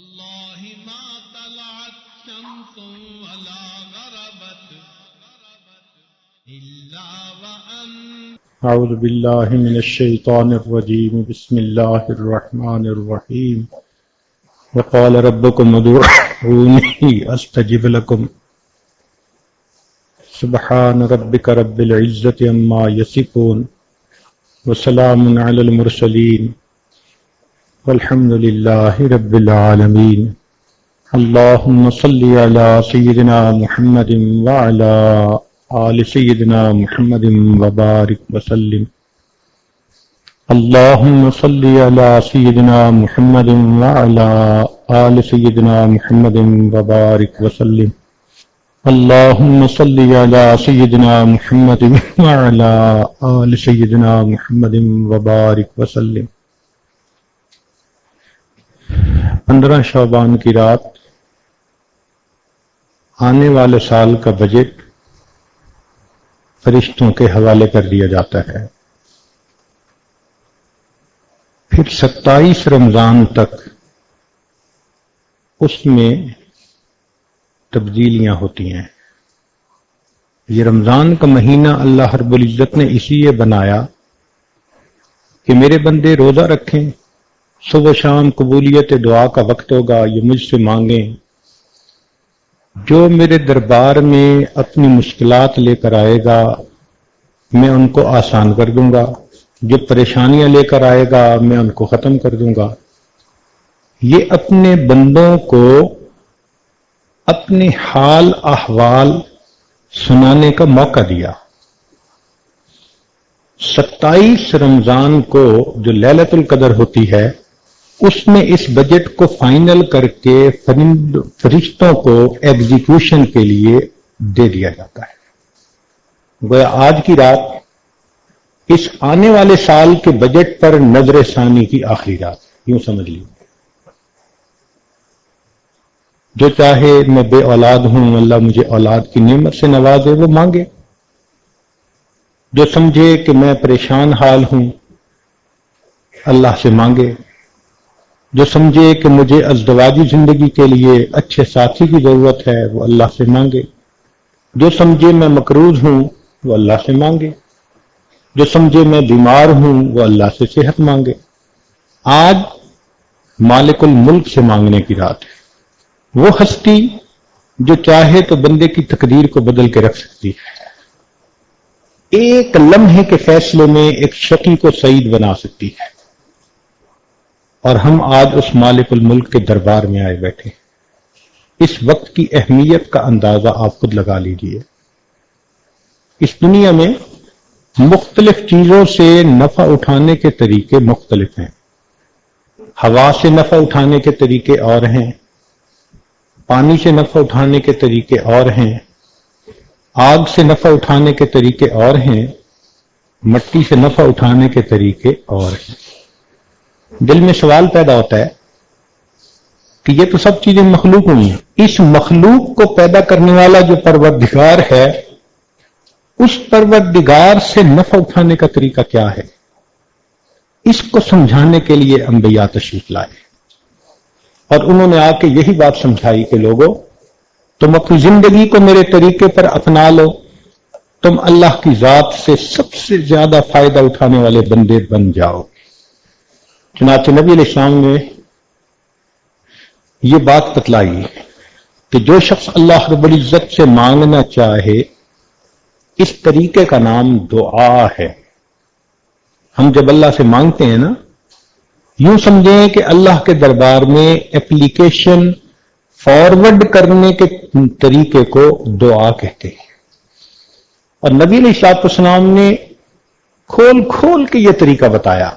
والله ما طلعت شمس ولا غربت إلا وأنت اعوذ باللہ من الشیطان الرجیم بسم اللہ الرحمن الرحیم وقال ربکم ادعونی استجب لکم سبحان ربک رب العزت عما یصفون وسلام علی المرسلین والحمد للہ رب العالمین اللہم صلی علی سیدنا محمد وعلی آل سیدنا محمد وبارک وسلم اللہم صلی علی سیدنا محمد وعلی آل سیدنا محمد وبارک وسلم اللہم صلی علی سیدنا محمد وعلی آل سیدنا محمد وبارک وسلم 15 شعبان کی رات آنے والے سال کا بجٹ فرشتوں کے حوالے کر دیا جاتا ہے. پھر 27 رمضان تک اس میں تبدیلیاں ہوتی ہیں. یہ رمضان کا مہینہ اللہ رب العزت نے اسی لیے بنایا کہ میرے بندے روزہ رکھیں، صبح و شام قبولیت دعا کا وقت ہوگا، یہ مجھ سے مانگیں. جو میرے دربار میں اپنی مشکلات لے کر آئے گا میں ان کو آسان کر دوں گا، جو پریشانیاں لے کر آئے گا میں ان کو ختم کر دوں گا. یہ اپنے بندوں کو اپنے حال احوال سنانے کا موقع دیا. 27 رمضان کو جو لیلۃ القدر ہوتی ہے اس میں اس بجٹ کو فائنل کر کے فرشتوں کو ایگزیکیوشن کے لیے دے دیا جاتا ہے. گویا آج کی رات اس آنے والے سال کے بجٹ پر نظر ثانی کی آخری رات، یوں سمجھ لیجیے. جو چاہے میں بے اولاد ہوں، اللہ مجھے اولاد کی نعمت سے نوازے، وہ مانگے. جو سمجھے کہ میں پریشان حال ہوں، اللہ سے مانگے. جو سمجھے کہ مجھے ازدواجی زندگی کے لیے اچھے ساتھی کی ضرورت ہے، وہ اللہ سے مانگے. جو سمجھے میں مقروض ہوں وہ اللہ سے مانگے. جو سمجھے میں بیمار ہوں وہ اللہ سے صحت مانگے. آج مالک الملک سے مانگنے کی رات ہے. وہ ہستی جو چاہے تو بندے کی تقدیر کو بدل کے رکھ سکتی ہے. ایک لمحے کے فیصلے میں ایک شقی کو سعید بنا سکتی ہے. اور ہم آج اس مالک الملک کے دربار میں آئے بیٹھے. اس وقت کی اہمیت کا اندازہ آپ خود لگا لیجئے. اس دنیا میں مختلف چیزوں سے نفع اٹھانے کے طریقے مختلف ہیں. ہوا سے نفع اٹھانے کے طریقے اور ہیں، پانی سے نفع اٹھانے کے طریقے اور ہیں، آگ سے نفع اٹھانے کے طریقے اور ہیں، مٹی سے نفع اٹھانے کے طریقے اور ہیں. دل میں سوال پیدا ہوتا ہے کہ یہ تو سب چیزیں مخلوق ہوئی ہیں، اس مخلوق کو پیدا کرنے والا جو پروردگار ہے اس پروردگار سے نفع اٹھانے کا طریقہ کیا ہے؟ اس کو سمجھانے کے لیے انبیاء تشریف لائے اور انہوں نے آ کے یہی بات سمجھائی کہ لوگوں، تم اپنی زندگی کو میرے طریقے پر اپنا لو، تم اللہ کی ذات سے سب سے زیادہ فائدہ اٹھانے والے بندے بن جاؤ. چنانچہ نبی علیہ السلام نے یہ بات بتلائی کہ جو شخص اللہ رب العزت سے مانگنا چاہے، اس طریقے کا نام دعا ہے. ہم جب اللہ سے مانگتے ہیں نا، یوں سمجھیں کہ اللہ کے دربار میں اپلیکیشن فارورڈ کرنے کے طریقے کو دعا کہتے ہیں. اور نبی علیہ السلام نے کھول کھول کے یہ طریقہ بتایا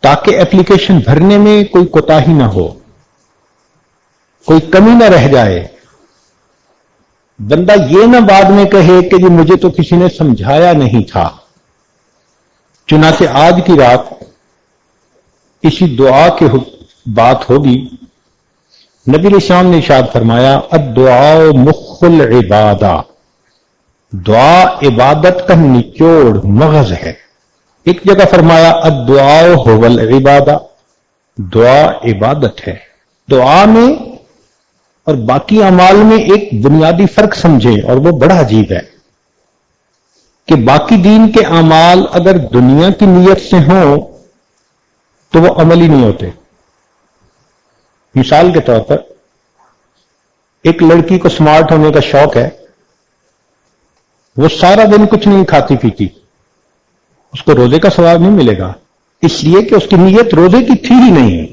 تاکہ اپلیکیشن بھرنے میں کوئی کوتاہی نہ ہو، کوئی کمی نہ رہ جائے. بندہ یہ نہ بعد میں کہے کہ جی مجھے تو کسی نے سمجھایا نہیں تھا. چنانچہ آج کی رات اسی دعا کی بات ہوگی. نبی علیہ السلام نے ارشاد فرمایا الدعاء مخ العبادہ، دعا عبادت کا نچوڑ مغز ہے. ایک جگہ فرمایا الدعاء هو العبادہ، دعا عبادت ہے. دعا میں اور باقی اعمال میں ایک بنیادی فرق سمجھیں، اور وہ بڑا عجیب ہے کہ باقی دین کے اعمال اگر دنیا کی نیت سے ہوں تو وہ عمل ہی نہیں ہوتے۔ مثال کے طور پر ایک لڑکی کو سمارٹ ہونے کا شوق ہے، وہ سارا دن کچھ نہیں کھاتی پیتی، اس کو روزے کا ثواب نہیں ملے گا، اس لیے کہ اس کی نیت روزے کی تھی ہی نہیں۔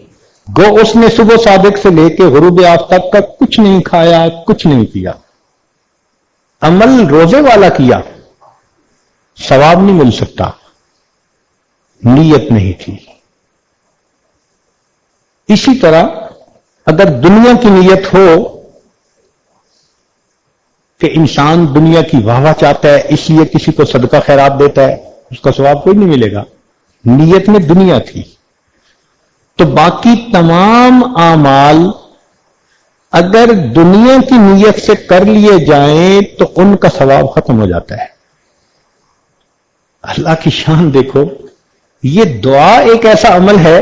گو اس نے صبح صادق سے لے کے غروب آفتاب تک کچھ نہیں کھایا، کچھ نہیں پیا، عمل روزے والا کیا، ثواب نہیں مل سکتا، نیت نہیں تھی۔ اسی طرح اگر دنیا کی نیت ہو کہ انسان دنیا کی واہ واہ چاہتا ہے اس لیے کسی کو صدقہ خیرات دیتا ہے، اس کا ثواب کوئی نہیں ملے گا، نیت میں دنیا تھی۔ تو باقی تمام اعمال اگر دنیا کی نیت سے کر لیے جائیں تو ان کا ثواب ختم ہو جاتا ہے۔ اللہ کی شان دیکھو، یہ دعا ایک ایسا عمل ہے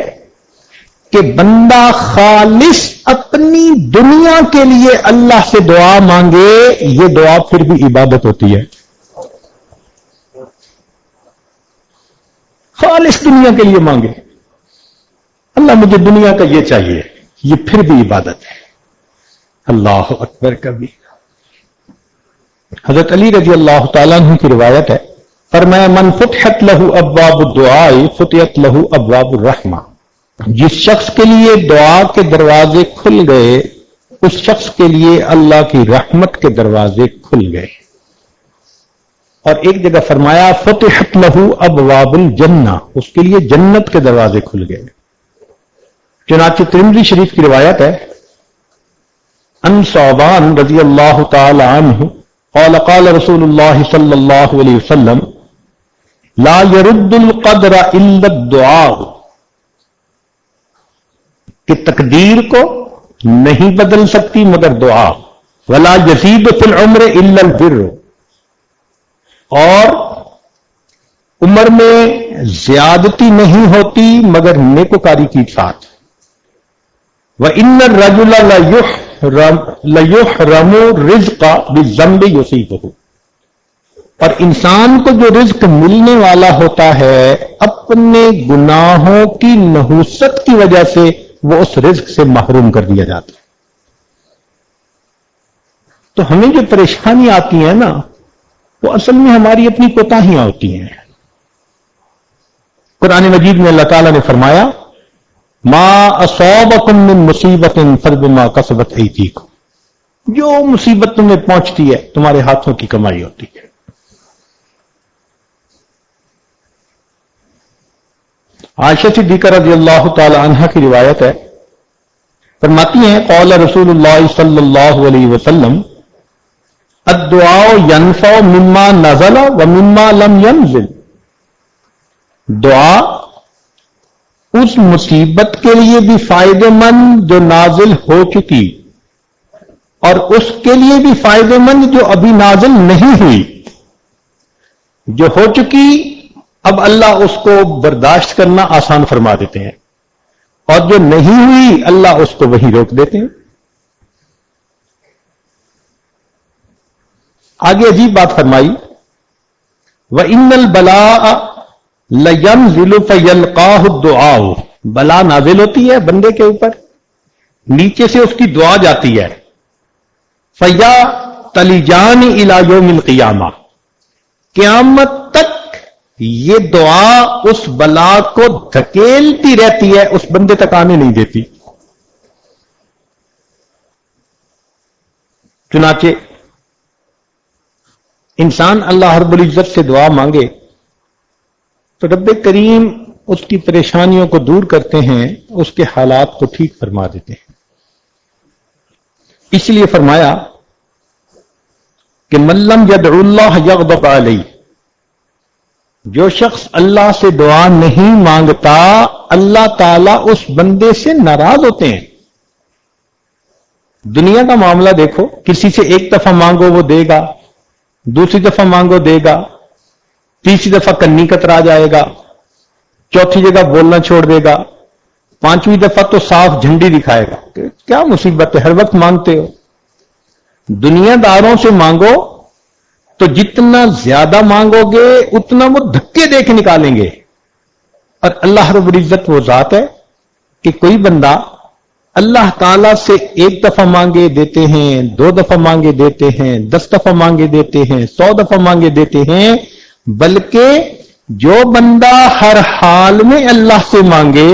کہ بندہ خالص اپنی دنیا کے لیے اللہ سے دعا مانگے، یہ دعا پھر بھی عبادت ہوتی ہے۔ خالص دنیا کے لیے مانگے، اللہ مجھے دنیا کا یہ چاہیے، یہ پھر بھی عبادت ہے۔ اللہ اکبر کبھی۔ حضرت علی رضی اللہ تعالیٰ عنہ کی روایت ہے، فرمایا من فتحت لہ ابواب الدعاء فتحت لہ ابواب الرحمہ، جس شخص کے لیے دعا کے دروازے کھل گئے اس شخص کے لیے اللہ کی رحمت کے دروازے کھل گئے۔ اور ایک جگہ فرمایا فتحت لہ ابواب الجنہ، اس کے لیے جنت کے دروازے کھل گئے۔ چنانچہ ترمذی شریف کی روایت ہے، ان ثوبان رضی اللہ تعالی عنہ قال قال رسول اللہ صلی اللہ علیہ وسلم لا يرد القدر الا الدعاء، کہ تقدیر کو نہیں بدل سکتی مگر دعا، ولا يزيد في العمر الا البر، اور عمر میں زیادتی نہیں ہوتی مگر نیکوکاری کی ساتھ۔ وَإِنَّ الرَّجُلَ لَيُحْرَمُ الرِّزْقَ بِالذَّنبِ يُصِيبُهُ، اور انسان کو جو رزق ملنے والا ہوتا ہے اپنے گناہوں کی نحوست کی وجہ سے وہ اس رزق سے محروم کر دیا جاتا ہے۔ تو ہمیں جو پریشانی آتی ہے نا، وہ اصل میں ہماری اپنی کوتاہیاں ہوتی ہیں۔ قرآن مجید میں اللہ تعالیٰ نے فرمایا ما اصابکم من مصیبت فبما کسبت ایدیکم، جو مصیبت تمہیں پہنچتی ہے تمہارے ہاتھوں کی کمائی ہوتی ہے۔ عائشہ صدیقہ رضی اللہ تعالی عنہا کی روایت ہے، فرماتی ہیں قال رسول اللہ صلی اللہ علیہ وسلم الدعاء ينفع مما نزل ومما لم ينزل، دعا اس مصیبت کے لیے بھی فائدہ مند جو نازل ہو چکی اور اس کے لیے بھی فائدہ مند جو ابھی نازل نہیں ہوئی۔ جو ہو چکی اب اللہ اس کو برداشت کرنا آسان فرما دیتے ہیں، اور جو نہیں ہوئی اللہ اس کو وہی روک دیتے ہیں۔ آگے عجیب بات فرمائی وَإِنَّ الْبَلَاءَ لَيَنْزِلُ فَيَلْقَاهُ الدُّعَاءُ، بلا نازل ہوتی ہے بندے کے اوپر، نیچے سے اس کی دعا جاتی ہے، فَيَتَلِجَانِ إِلَى يَوْمِ الْقِيَامَةِ، قیامت تک یہ دعا اس بلا کو دھکیلتی رہتی ہے، اس بندے تک آنے نہیں دیتی۔ چنانچہ انسان اللہ رب العزت سے دعا مانگے تو رب کریم اس کی پریشانیوں کو دور کرتے ہیں، اس کے حالات کو ٹھیک فرما دیتے ہیں۔ اس لیے فرمایا کہ من لم يدع اللہ یغضب علیہ، جو شخص اللہ سے دعا نہیں مانگتا اللہ تعالیٰ اس بندے سے ناراض ہوتے ہیں۔ دنیا کا معاملہ دیکھو، کسی سے ایک دفعہ مانگو وہ دے گا، دوسری دفعہ مانگو دے گا، تیسری دفعہ کنی کترا جائے گا، چوتھی جگہ بولنا چھوڑ دے گا، 5ویں دفعہ تو صاف جھنڈی دکھائے گا کہ کیا مصیبت ہے، ہر وقت مانگتے ہو. دنیا داروں سے مانگو تو جتنا زیادہ مانگو گے اتنا وہ دھکے دے کے نکالیں گے. اور اللہ رب العزت وہ ذات ہے کہ کوئی بندہ اللہ تعالیٰ سے 1 دفعہ مانگے دیتے ہیں، 2 دفعہ مانگے دیتے ہیں، 10 دفعہ مانگے دیتے ہیں، 100 دفعہ مانگے دیتے ہیں. بلکہ جو بندہ ہر حال میں اللہ سے مانگے،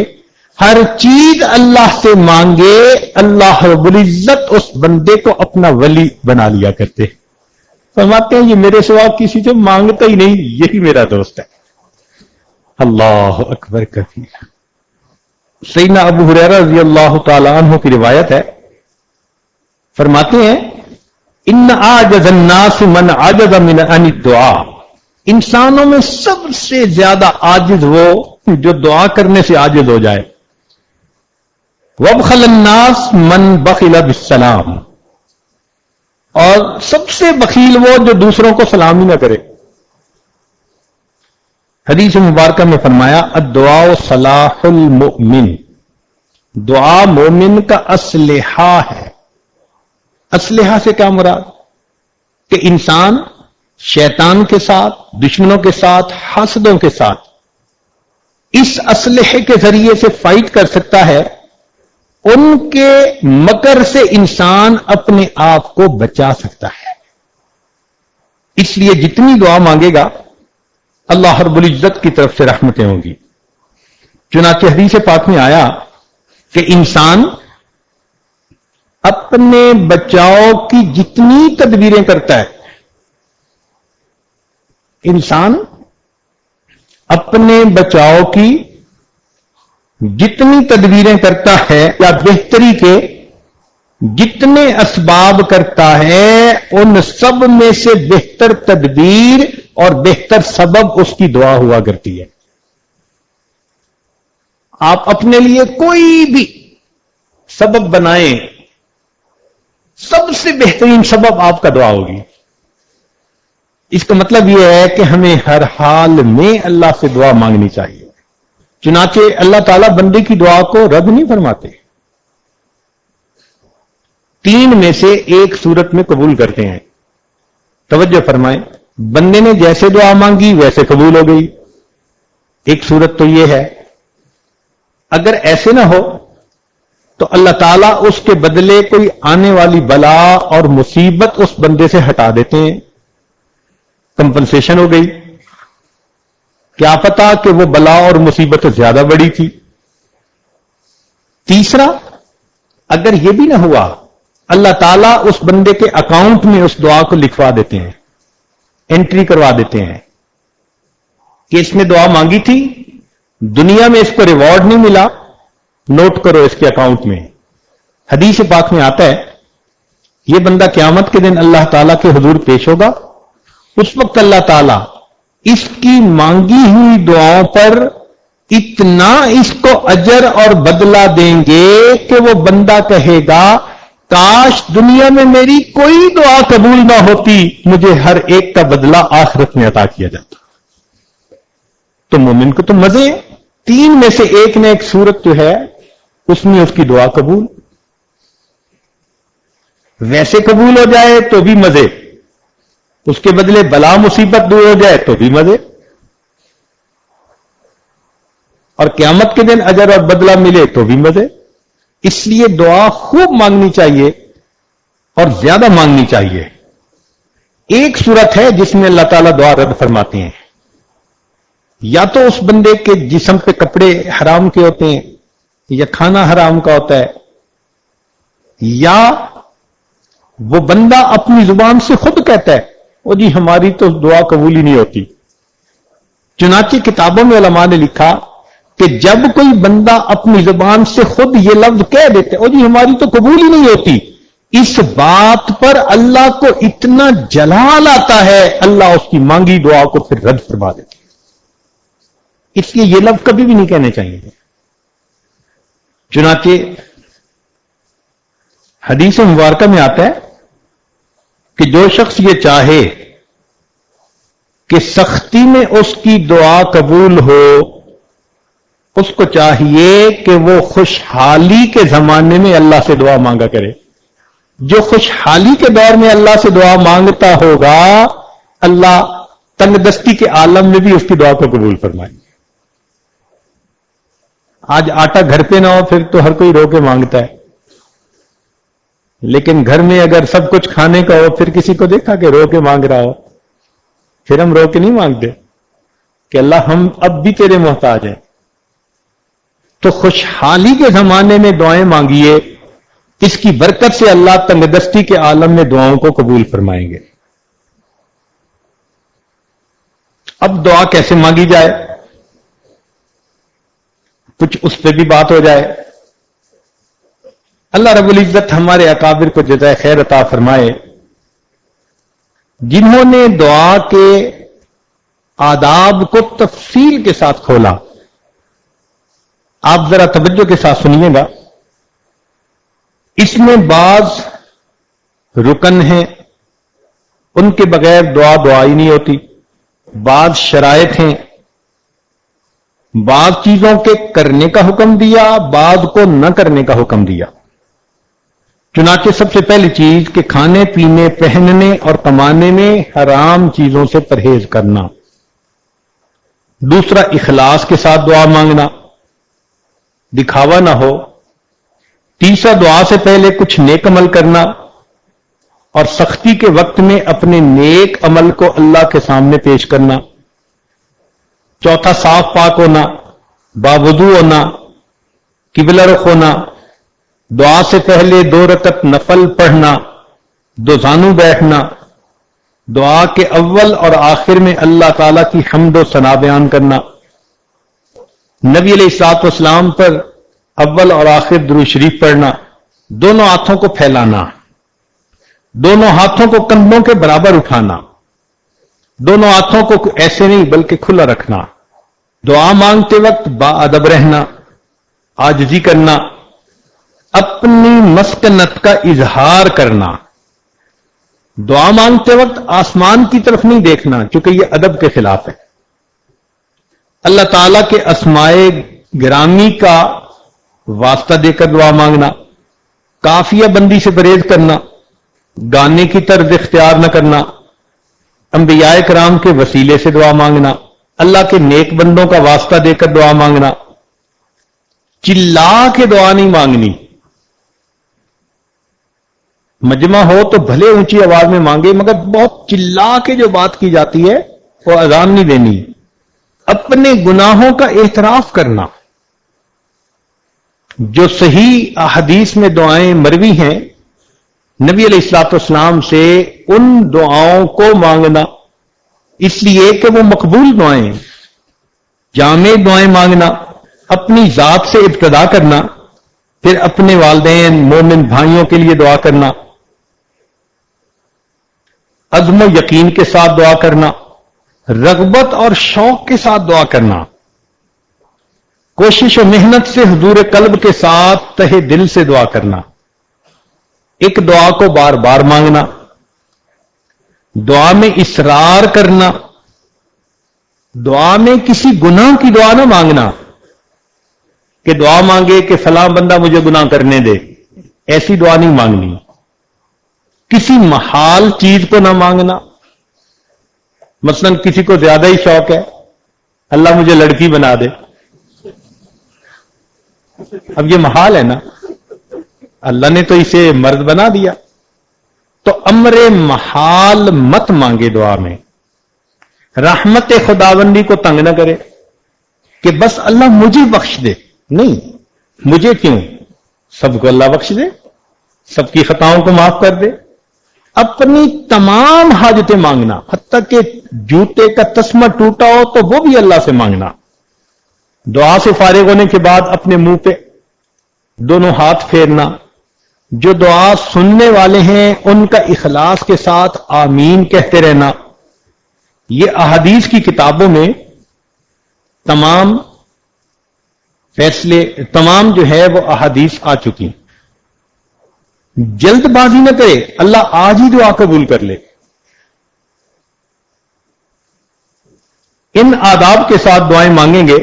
ہر چیز اللہ سے مانگے، اللہ رب العزت اس بندے کو اپنا ولی بنا لیا کرتے. فرماتے ہیں یہ میرے سوا کسی سے مانگتا ہی نہیں، یہی میرا دوست ہے. اللہ اکبر کبیر. سیدنا ابو ہریرہ رضی اللہ تعالی عنہ کی روایت ہے، فرماتے ہیں ان عاجز الناس من عجز من عن الدعاء. انسانوں میں سب سے زیادہ عاجز وہ جو دعا کرنے سے عاجز ہو جائے. وابخل الناس من بخل بالسلام. اور سب سے بخیل وہ جو دوسروں کو سلام ہی نہ کرے. حدیث مبارکہ میں فرمایا الدعاء صلاح المؤمن. دعا مومن کا اسلحہ ہے. اسلحہ سے کیا مراد؟ کہ انسان شیطان کے ساتھ، دشمنوں کے ساتھ، حاسدوں کے ساتھ اس اسلحے کے ذریعے سے فائٹ کر سکتا ہے. ان کے مکر سے انسان اپنے آپ کو بچا سکتا ہے. اس لیے جتنی دعا مانگے گا اللہ رب العزت کی طرف سے رحمتیں ہوں گی. چنانچہ حدیث پاک میں آیا کہ انسان اپنے بچاؤ کی جتنی تدبیریں کرتا ہے، انسان اپنے بچاؤ کی جتنی تدبیریں کرتا ہے یا بہتری کے جتنے اسباب کرتا ہے، ان سب میں سے بہتر تدبیر اور بہتر سبب اس کی دعا ہوا کرتی ہے. آپ اپنے لیے کوئی بھی سبب بنائیں، سب سے بہترین سبب آپ کا دعا ہوگی. اس کا مطلب یہ ہے کہ ہمیں ہر حال میں اللہ سے دعا مانگنی چاہیے. چنانچہ اللہ تعالیٰ بندے کی دعا کو رد نہیں فرماتے. 3 میں سے ایک صورت میں قبول کرتے ہیں. توجہ فرمائیں، بندے نے جیسے دعا مانگی ویسے قبول ہو گئی. ایک صورت تو یہ ہے اگر ایسے نہ ہو تو اللہ تعالیٰ اس کے بدلے کوئی آنے والی بلا اور مصیبت اس بندے سے ہٹا دیتے ہیں. کمپنسیشن ہو گئی. کیا پتا کہ وہ بلا اور مصیبت زیادہ بڑی تھی. تیسرا، اگر یہ بھی نہ ہوا اللہ تعالیٰ اس بندے کے اکاؤنٹ میں اس دعا کو لکھوا دیتے ہیں، انٹری کروا دیتے ہیں کہ اس نے دعا مانگی تھی، دنیا میں اس کو ریوارڈ نہیں ملا، نوٹ کرو اس کے اکاؤنٹ میں. حدیث پاک میں آتا ہے یہ بندہ قیامت کے دن اللہ تعالیٰ کے حضور پیش ہوگا. اس وقت اللہ تعالیٰ اس کی مانگی ہوئی دعاؤں پر اتنا اس کو اجر اور بدلہ دیں گے کہ وہ بندہ کہے گا کاش دنیا میں میری کوئی دعا قبول نہ ہوتی، مجھے ہر ایک کا بدلہ آخرت میں عطا کیا جاتا. تو مومن کو تو مزے ہیں. 3 میں سے ایک نے ایک صورت جو ہے اس میں اس کی دعا قبول، ویسے قبول ہو جائے تو بھی مزے، اس کے بدلے بلا مصیبت دور ہو جائے تو بھی مزے، اور قیامت کے دن اجر اور بدلہ ملے تو بھی مزے. اس لیے دعا خوب مانگنی چاہیے اور زیادہ مانگنی چاہیے. ایک صورت ہے جس میں اللہ تعالیٰ دعا رد فرماتے ہیں. یا تو اس بندے کے جسم پہ کپڑے حرام کے ہوتے ہیں یا کھانا حرام کا ہوتا ہے، یا وہ بندہ اپنی زبان سے خود کہتا ہے وہ جی ہماری تو دعا قبول ہی نہیں ہوتی. چنانچہ کتابوں میں علماء نے لکھا کہ جب کوئی بندہ اپنی زبان سے خود یہ لفظ کہہ دیتے او جی ہماری تو قبول ہی نہیں ہوتی، اس بات پر اللہ کو اتنا جلال آتا ہے، اللہ اس کی مانگی دعا کو پھر رد فرما دیتے. اس لیے یہ لفظ کبھی بھی نہیں کہنے چاہیے. چنانچہ حدیث مبارکہ میں آتا ہے کہ جو شخص یہ چاہے کہ سختی میں اس کی دعا قبول ہو اس کو چاہیے کہ وہ خوشحالی کے زمانے میں اللہ سے دعا مانگا کرے. جو خوشحالی کے دور میں اللہ سے دعا مانگتا ہوگا اللہ تنگ دستی کے عالم میں بھی اس کی دعا کو قبول فرمائے. آج آٹا گھر پہ نہ ہو پھر تو ہر کوئی رو کے مانگتا ہے، لیکن گھر میں اگر سب کچھ کھانے کا ہو پھر کسی کو دیکھا کہ رو کے مانگ رہا ہو، پھر ہم رو کے نہیں مانگتے کہ اللہ ہم اب بھی تیرے محتاج ہیں. تو خوشحالی کے زمانے میں دعائیں مانگیے، اس کی برکت سے اللہ تنگ دستی کے عالم میں دعاؤں کو قبول فرمائیں گے. اب دعا کیسے مانگی جائے، کچھ اس پہ بھی بات ہو جائے. اللہ رب العزت ہمارے اکابر کو جزائے خیر عطا فرمائے، جنہوں نے دعا کے آداب کو تفصیل کے ساتھ کھولا. آپ ذرا توجہ کے ساتھ سنیے گا. اس میں بعض رکن ہیں ان کے بغیر دعا ہی نہیں ہوتی، بعض شرائط ہیں، بعض چیزوں کے کرنے کا حکم دیا، بعض کو نہ کرنے کا حکم دیا. چنانچہ سب سے پہلی چیز کہ کھانے پینے پہننے اور کمانے میں حرام چیزوں سے پرہیز کرنا. دوسرا اخلاص کے ساتھ دعا مانگنا، دکھاوا نہ ہو. تیسرا دعا سے پہلے کچھ نیک عمل کرنا اور سختی کے وقت میں اپنے نیک عمل کو اللہ کے سامنے پیش کرنا. چوتھا صاف پاک ہونا، باوضو ہونا، قبلہ رخ ہونا. دعا سے پہلے 2 رکعت نفل پڑھنا، 2 زانو بیٹھنا. دعا کے اول اور آخر میں اللہ تعالی کی حمد و ثنا بیان کرنا. نبی علیہ الصلوۃ والسلام پر اول اور آخر درود شریف پڑھنا. دونوں ہاتھوں کو پھیلانا، دونوں ہاتھوں کو کندھوں کے برابر اٹھانا، دونوں ہاتھوں کو ایسے نہیں بلکہ کھلا رکھنا. دعا مانگتے وقت با ادب رہنا، عاجزی کرنا، اپنی مسکنت کا اظہار کرنا. دعا مانگتے وقت آسمان کی طرف نہیں دیکھنا کیونکہ یہ ادب کے خلاف ہے. اللہ تعالیٰ کے اسماء گرامی کا واسطہ دے کر دعا مانگنا. کافیہ بندی سے پرہیز کرنا، گانے کی طرز اختیار نہ کرنا. انبیاء کرام کے وسیلے سے دعا مانگنا، اللہ کے نیک بندوں کا واسطہ دے کر دعا مانگنا. چلا کے دعا نہیں مانگنی. مجمع ہو تو بھلے اونچی آواز میں مانگے مگر بہت چلا کے جو بات کی جاتی ہے وہ اذان نہیں دینی. اپنے گناہوں کا اعتراف کرنا. جو صحیح احادیث میں دعائیں مروی ہیں نبی علیہ الصلوۃ والسلام سے، ان دعاؤں کو مانگنا، اس لیے کہ وہ مقبول دعائیں ہیں. جامع دعائیں مانگنا، اپنی ذات سے ابتدا کرنا، پھر اپنے والدین مومن بھائیوں کے لیے دعا کرنا. عزم و یقین کے ساتھ دعا کرنا، رغبت اور شوق کے ساتھ دعا کرنا، کوشش و محنت سے حضور قلب کے ساتھ تہہ دل سے دعا کرنا. ایک دعا کو بار بار مانگنا، دعا میں اصرار کرنا. دعا میں کسی گناہ کی دعا نہ مانگنا کہ دعا مانگے کہ فلاں بندہ مجھے گناہ کرنے دے، ایسی دعا نہیں مانگنی. کسی محال چیز کو نہ مانگنا. مثلا کسی کو زیادہ ہی شوق ہے اللہ مجھے لڑکی بنا دے، اب یہ محال ہے نا، اللہ نے تو اسے مرد بنا دیا. تو امر محال مت مانگے دعا میں. رحمت خداوندی کو تنگ نہ کرے کہ بس اللہ مجھے بخش دے. نہیں، مجھے کیوں، سب کو اللہ بخش دے، سب کی خطاؤں کو معاف کر دے. اپنی تمام حاجتیں مانگنا، حتیٰ کہ جوتے کا تسمہ ٹوٹا ہو تو وہ بھی اللہ سے مانگنا. دعا سے فارغ ہونے کے بعد اپنے منہ پہ دونوں ہاتھ پھیرنا. جو دعا سننے والے ہیں ان کا اخلاص کے ساتھ آمین کہتے رہنا. یہ احادیث کی کتابوں میں تمام فیصلے، تمام جو ہے وہ احادیث آ چکی. جلد بازی نہ کرے، اللہ آج ہی دعا قبول کر لے. ان آداب کے ساتھ دعائیں مانگیں گے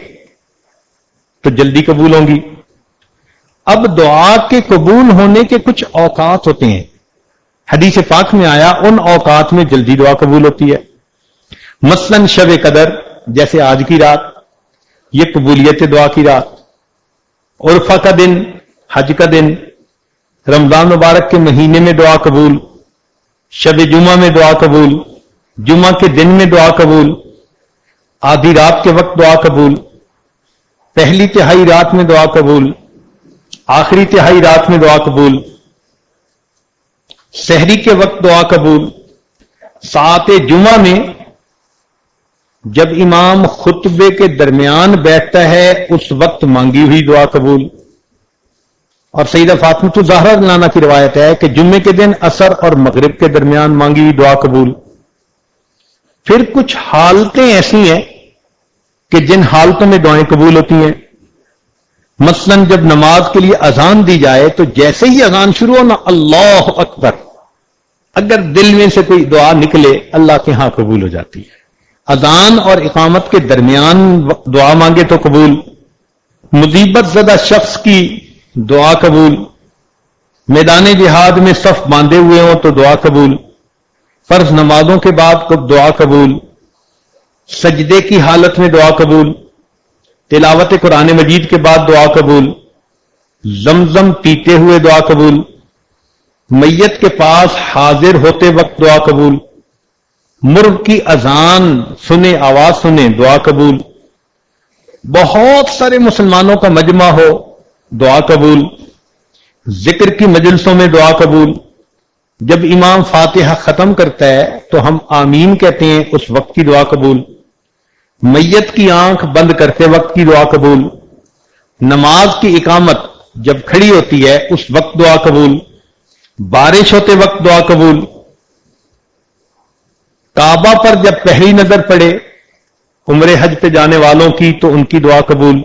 تو جلدی قبول ہوں گی۔ اب دعا کے قبول ہونے کے کچھ اوقات ہوتے ہیں، حدیث پاک میں آیا ان اوقات میں جلدی دعا قبول ہوتی ہے۔ مثلا شب قدر جیسے آج کی رات، یہ قبولیت دعا کی رات، عرفہ کا دن، حج کا دن، رمضان مبارک کے مہینے میں دعا قبول، شب جمعہ میں دعا قبول، جمعہ کے دن میں دعا قبول، آدھی رات کے وقت دعا قبول، پہلی تہائی رات میں دعا قبول، آخری تہائی رات میں دعا قبول، سحری کے وقت دعا قبول، ساعت جمعہ میں جب امام خطبے کے درمیان بیٹھتا ہے اس وقت مانگی ہوئی دعا قبول۔ اور سیدہ فاطمہ الزہرا رضی اللہ عنہا کی روایت ہے کہ جمعے کے دن عصر اور مغرب کے درمیان مانگی ہوئی دعا قبول۔ پھر کچھ حالتیں ایسی ہیں کہ جن حالتوں میں دعائیں قبول ہوتی ہیں، مثلا جب نماز کے لیے اذان دی جائے تو جیسے ہی اذان شروع ہو نا اللہ اکبر، اگر دل میں سے کوئی دعا نکلے اللہ کے ہاں قبول ہو جاتی ہے۔ اذان اور اقامت کے درمیان دعا مانگے تو قبول، مصیبت زدہ شخص کی دعا قبول، میدان جہاد میں صف باندھے ہوئے ہوں تو دعا قبول، فرض نمازوں کے بعد دعا قبول، سجدے کی حالت میں دعا قبول، تلاوت قرآن مجید کے بعد دعا قبول، زمزم پیتے ہوئے دعا قبول، میت کے پاس حاضر ہوتے وقت دعا قبول، مرغ کی اذان سنے، آواز سنے، دعا قبول، بہت سارے مسلمانوں کا مجمع ہو دعا قبول، ذکر کی مجلسوں میں دعا قبول، جب امام فاتحہ ختم کرتا ہے تو ہم آمین کہتے ہیں اس وقت کی دعا قبول، میت کی آنکھ بند کرتے وقت کی دعا قبول، نماز کی اقامت جب کھڑی ہوتی ہے اس وقت دعا قبول، بارش ہوتے وقت دعا قبول، کعبہ پر جب پہلی نظر پڑے عمرے حج پہ جانے والوں کی تو ان کی دعا قبول۔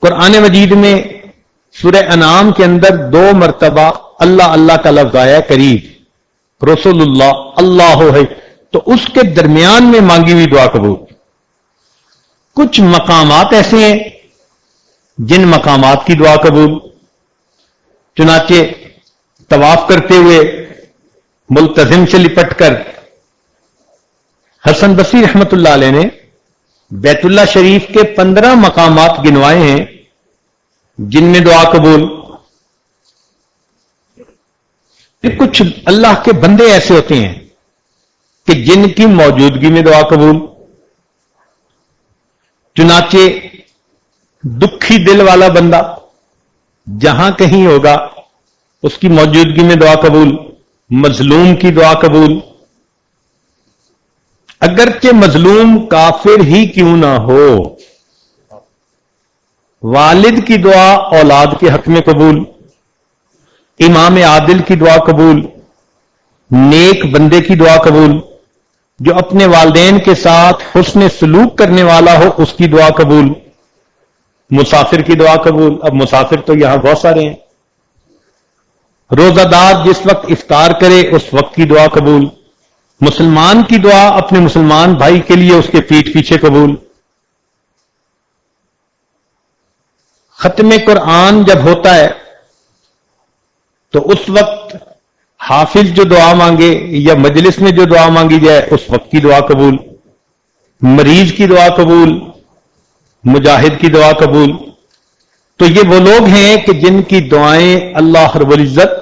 قرآن مجید میں سورہ انعام کے اندر 2 مرتبہ اللہ اللہ کا لفظ آیا قریب، رسول اللہ اللہ ہے، تو اس کے درمیان میں مانگی ہوئی دعا قبول۔ کچھ مقامات ایسے ہیں جن مقامات کی دعا قبول، چنانچہ طواف کرتے ہوئے ملتزم سے لپٹ کر حسن بصری رحمت اللہ علیہ نے بیت اللہ شریف کے 15 مقامات گنوائے ہیں جن میں دعا قبول۔ پھر کچھ اللہ کے بندے ایسے ہوتے ہیں کہ جن کی موجودگی میں دعا قبول، چنانچہ دکھی دل والا بندہ جہاں کہیں ہوگا اس کی موجودگی میں دعا قبول، مظلوم کی دعا قبول، اگرچہ مظلوم کافر ہی کیوں نہ ہو، والد کی دعا اولاد کے حق میں قبول، امام عادل کی دعا قبول، نیک بندے کی دعا قبول، جو اپنے والدین کے ساتھ حسن سلوک کرنے والا ہو اس کی دعا قبول، مسافر کی دعا قبول۔ اب مسافر تو یہاں بہت سارے ہیں، روزہ دار جس وقت افطار کرے اس وقت کی دعا قبول، مسلمان کی دعا اپنے مسلمان بھائی کے لیے اس کے پیٹھ پیچھے قبول، ختم قرآن جب ہوتا ہے تو اس وقت حافظ جو دعا مانگے یا مجلس میں جو دعا مانگی جائے اس وقت کی دعا قبول، مریض کی دعا قبول، مجاہد کی دعا قبول۔ تو یہ وہ لوگ ہیں کہ جن کی دعائیں اللہ رب العزت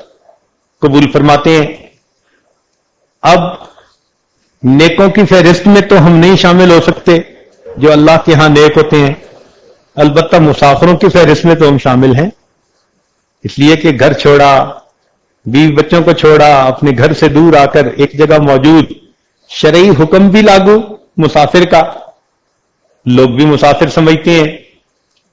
قبول فرماتے ہیں۔ اب نیکوں کی فہرست میں تو ہم نہیں شامل ہو سکتے جو اللہ کے ہاں نیک ہوتے ہیں، البتہ مسافروں کی فہرست میں تو ہم شامل ہیں، اس لیے کہ گھر چھوڑا، بیوی بچوں کو چھوڑا، اپنے گھر سے دور آ کر ایک جگہ موجود، شرعی حکم بھی لاگو مسافر کا، لوگ بھی مسافر سمجھتے ہیں،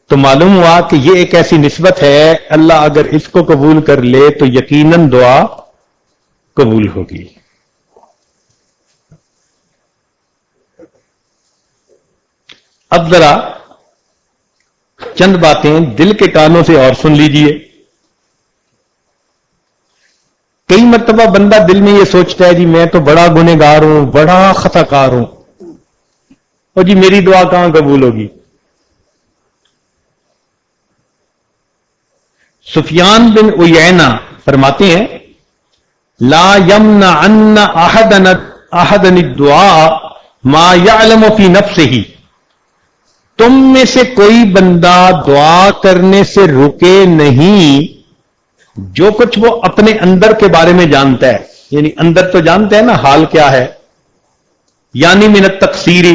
تو معلوم ہوا کہ یہ ایک ایسی نسبت ہے اللہ اگر اس کو قبول کر لے تو یقیناً دعا قبول ہوگی۔ اب ذرا چند باتیں دل کے کانوں سے اور سن لیجئے۔ کئی مرتبہ بندہ دل میں یہ سوچتا ہے جی میں تو بڑا گنہگار ہوں، بڑا خطا کار ہوں، اور جی میری دعا کہاں قبول ہوگی؟ سفیان بن عیینہ فرماتے ہیں لا یمنعن احدن الدعاء ما یعلم فی نفسہ، تم میں سے کوئی بندہ دعا کرنے سے رکے نہیں جو کچھ وہ اپنے اندر کے بارے میں جانتا ہے، یعنی اندر تو جانتا ہے نا حال کیا ہے، یعنی من التقصیر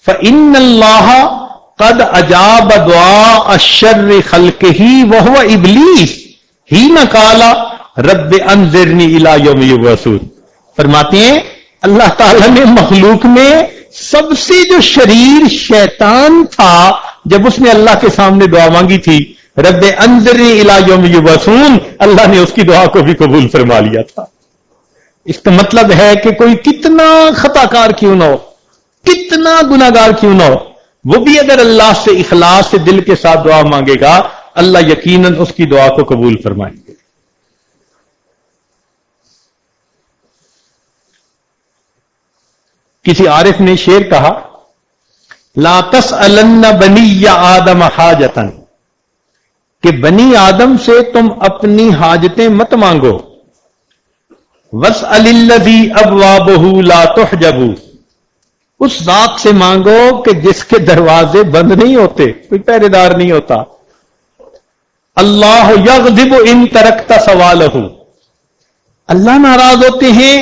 فإن اللہ قد اجاب دعاء الشر خلقہ وہو ابلیس حین قال رب انذرنی الی یوم یبعثون، فرماتے ہیں اللہ تعالیٰ نے مخلوق میں سب سے جو شریر شیطان تھا، جب اس نے اللہ کے سامنے دعا مانگی تھی رب انذرنی الی یوم یبعثون، اللہ نے اس کی دعا کو بھی قبول فرما لیا تھا۔ اس کا مطلب ہے کہ کوئی کتنا خطا کار کیوں نہ ہو، کتنا گناہگار کیوں نہ ہو، وہ بھی اگر اللہ سے اخلاص سے دل کے ساتھ دعا مانگے گا اللہ یقیناً اس کی دعا کو قبول فرمائیں گے۔ کسی عارف نے شعر کہا لا تسألن بنی آدم حاجتن، کہ بنی آدم سے تم اپنی حاجتیں مت مانگو، واسأل الذی ابوابہ لا تحجب، اس ذات سے مانگو کہ جس کے دروازے بند نہیں ہوتے، کوئی پہرے دار نہیں ہوتا۔ اللہ یغضب ان ترکت سوالہ، اللہ ناراض ہوتے ہیں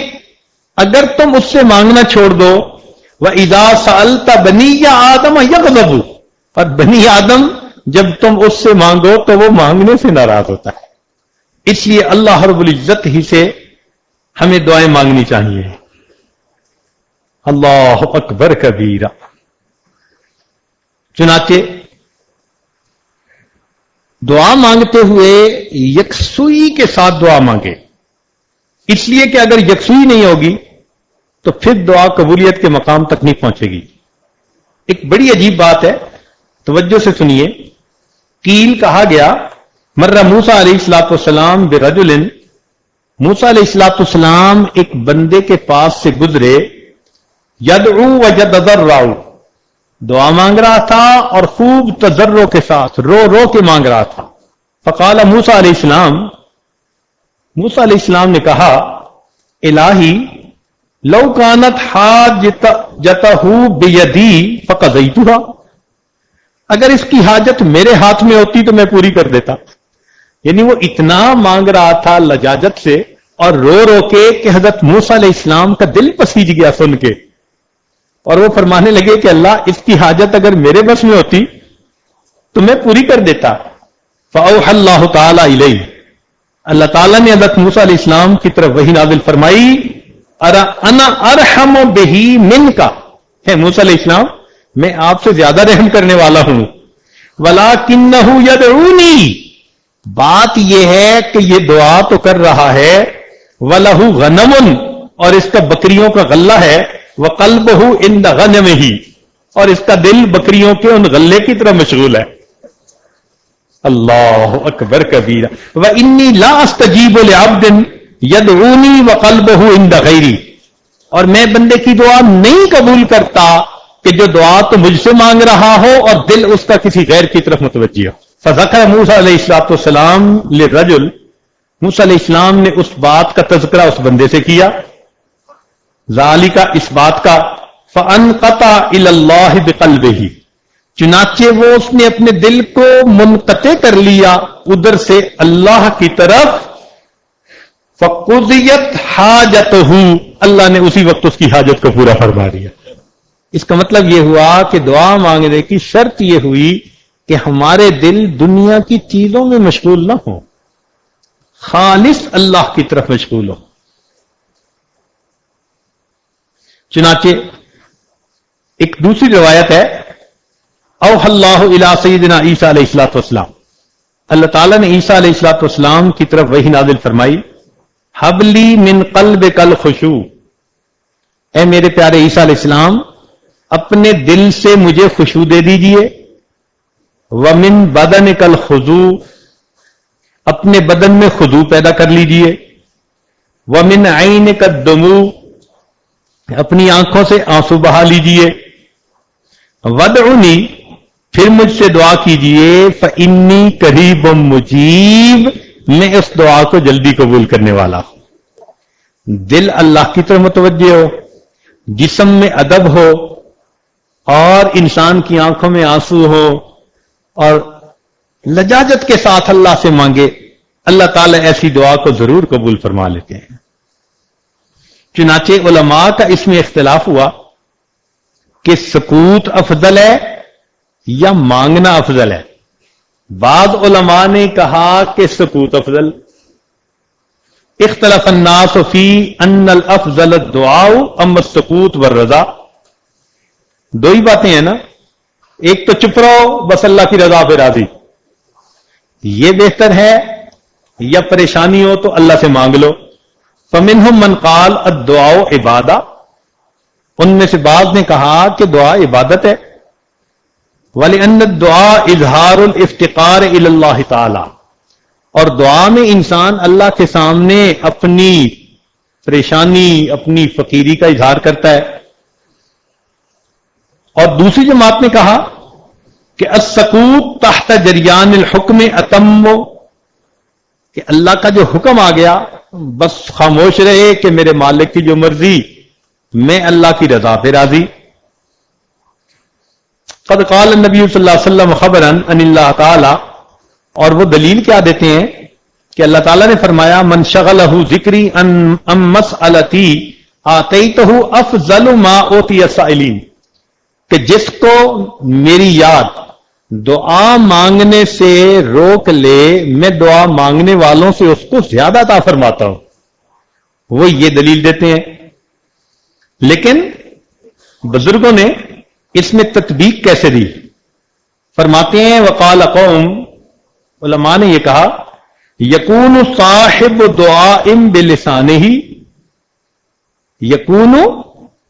اگر تم اس سے مانگنا چھوڑ دو۔ وَإِذَا سَأَلْتَ بَنِيَّ آدَمَ يَغْضَبُ، اور بنی آدم جب تم اس سے مانگو تو وہ مانگنے سے ناراض ہوتا ہے۔ اس لیے اللہ رب العزت ہی سے ہمیں دعائیں مانگنی چاہیے۔ اللہ اکبر کبیرہ۔ چنانچہ دعا مانگتے ہوئے یکسوئی کے ساتھ دعا مانگے، اس لیے کہ اگر یکسوئی نہیں ہوگی تو پھر دعا قبولیت کے مقام تک نہیں پہنچے گی۔ ایک بڑی عجیب بات ہے، توجہ سے سنیے۔ قیل کہا گیا مر موسیٰ علیہ السلام برجل، موسیٰ علیہ السلام ایک بندے کے پاس سے گزرے، یدعو ویتضرع، دعا مانگ رہا تھا اور خوب تضرع کے ساتھ رو رو کے مانگ رہا تھا۔ فقال موسیٰ علیہ السلام، موسیٰ علیہ السلام نے کہا الہی لو کانت حاجتہ بیدی فقضیتھا، اگر اس کی حاجت میرے ہاتھ میں ہوتی تو میں پوری کر دیتا۔ یعنی وہ اتنا مانگ رہا تھا لجاجت سے اور رو رو کے کہ حضرت موسیٰ علیہ السلام کا دل پسیج گیا سن کے، اور وہ فرمانے لگے کہ اللہ اس کی حاجت اگر میرے بس میں ہوتی تو میں پوری کر دیتا۔ فأوحى اللہ تعالی الیہ، اللہ تعالیٰ نے حضرت موسیٰ علیہ السلام کی طرف وحی نازل فرمائی، انا ارحم بہ منک، ہے موسیٰ علیہ السلام میں آپ سے زیادہ رحم کرنے والا ہوں، ولکنہ یدعونی، بات یہ ہے کہ یہ دعا تو کر رہا ہے، وَلَهُ غَنَمٌ، اور اس کا بکریوں کا غلہ ہے، وَقَلْبُهُ عِنْدَ غَنَمِهِ، اور اس کا دل بکریوں کے ان غلے کی طرح مشغول ہے۔ اللہ اکبر کبیرہ۔ وَإِنِّي لَا أَسْتَجِيبُ لِعَبْدٍ يَدْعُونِي وَقَلْبُهُ عِنْدَ غَيْرِي، اور میں بندے کی دعا نہیں قبول کرتا کہ جو دعا تو مجھ سے مانگ رہا ہو اور دل اس کا کسی غیر کی طرف متوجہ ہو۔ فذکر موسیٰ علیہ السلام للرجل، موسیٰ علیہ السلام نے اس بات کا تذکرہ اس بندے سے کیا، ذالک، اس بات کا، فانقطع الی اللہ بقلبہ، چنانچہ وہ اس نے اپنے دل کو منقطع کر لیا ادھر سے اللہ کی طرف، فقضیت حاجتہ، اللہ نے اسی وقت اس کی حاجت کو پورا فرما دیا۔ اس کا مطلب یہ ہوا کہ دعا مانگنے کی شرط یہ ہوئی کہ ہمارے دل دنیا کی چیزوں میں مشغول نہ ہو، خالص اللہ کی طرف مشغول ہو۔ چنانچہ ایک دوسری روایت ہے، اوحی اللہ الی سیدنا عیسیٰ علیہ السلام، اللہ تعالیٰ نے عیسیٰ علیہ السلام کی طرف وحی نازل فرمائی، حب لی من قلبک الخشوع، اے میرے پیارے عیسیٰ علیہ السلام اپنے دل سے مجھے خشوع دے دیجئے، وَمِن بَدَنِكَ الْخُضُوعَ، اپنے بدن میں خضوع پیدا کر لیجئے، وَمِنْ عَيْنِكَ الدُّمُوعَ، اپنی آنکھوں سے آنسو بہا لیجئے، وَادْعُنِي، پھر مجھ سے دعا کیجئے فإنی قریب مجیب، میں اس دعا کو جلدی قبول کرنے والا ہوں۔ دل اللہ کی طرف متوجہ ہو، جسم میں ادب ہو، اور انسان کی آنکھوں میں آنسو ہو، اور لجاجت کے ساتھ اللہ سے مانگے، اللہ تعالیٰ ایسی دعا کو ضرور قبول فرما لیتے ہیں۔ چنانچہ علماء کا اس میں اختلاف ہوا کہ سکوت افضل ہے یا مانگنا افضل ہے۔ بعض علماء نے کہا کہ سکوت افضل۔ اختلف الناس فی ان الافضل الدعاء اما السکوت والرضا۔ دو ہی باتیں ہیں نا، ایک تو چپ رہو بس اللہ کی رضا پہ راضی، یہ بہتر ہے، یا پریشانی ہو تو اللہ سے مانگ لو۔ فمنہم من قال الدعاء عبادہ، ان میں سے بعض نے کہا کہ دعا عبادت ہے، وَلِأَنَّ الدُّعَاء اظہار الافتقار الی اللہ تعالی، اور دعا میں انسان اللہ کے سامنے اپنی پریشانی، اپنی فقیری کا اظہار کرتا ہے۔ اور دوسری جماعت نے کہا کہ السکوت تحت جریان الحکم اتم، کہ اللہ کا جو حکم آ گیا بس خاموش رہے کہ میرے مالک کی جو مرضی، میں اللہ کی رضا پہ راضی۔ قد قال النبی صلی اللہ علیہ وسلم خبرا ان اللہ تعالی، اور وہ دلیل کیا دیتے ہیں کہ اللہ تعالیٰ نے فرمایا من شغلہ ذکری ان مسئلتی آتیتہ افضل ما اوتی السائلین، کہ جس کو میری یاد دعا مانگنے سے روک لے، میں دعا مانگنے والوں سے اس کو زیادہ عطا فرماتا ہوں۔ وہ یہ دلیل دیتے ہیں، لیکن بزرگوں نے اس میں تطبیق کیسے دی؟ فرماتے ہیں وقال قوم، علماء نے یہ کہا یکون صاحب دعاء بلسانہ، یکون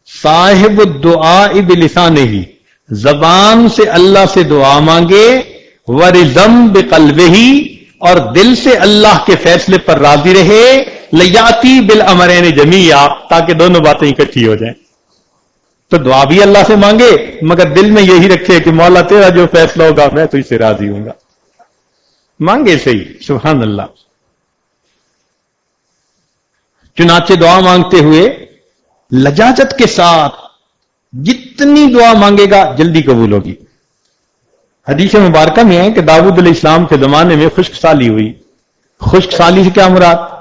صاحب الدعاء بلسانہ، زبان سے اللہ سے دعا مانگے، ورزم بقلبہ، اور دل سے اللہ کے فیصلے پر راضی رہے، لیاتی بالامرین جمیعا، تاکہ دونوں باتیں اکٹھی ہو جائیں۔ تو دعا بھی اللہ سے مانگے مگر دل میں یہی رکھے کہ مولا تیرا جو فیصلہ ہوگا میں تو اس سے راضی ہوں گا، مانگے صحیح، سبحان اللہ۔ چنانچہ دعا مانگتے ہوئے لجاجت کے ساتھ جتنی دعا مانگے گا جلدی قبول ہوگی۔ حدیث مبارکہ میں ہے کہ داؤد علیہ السلام کے زمانے میں خشک سالی ہوئی۔ خشک سالی سے کیا مراد؟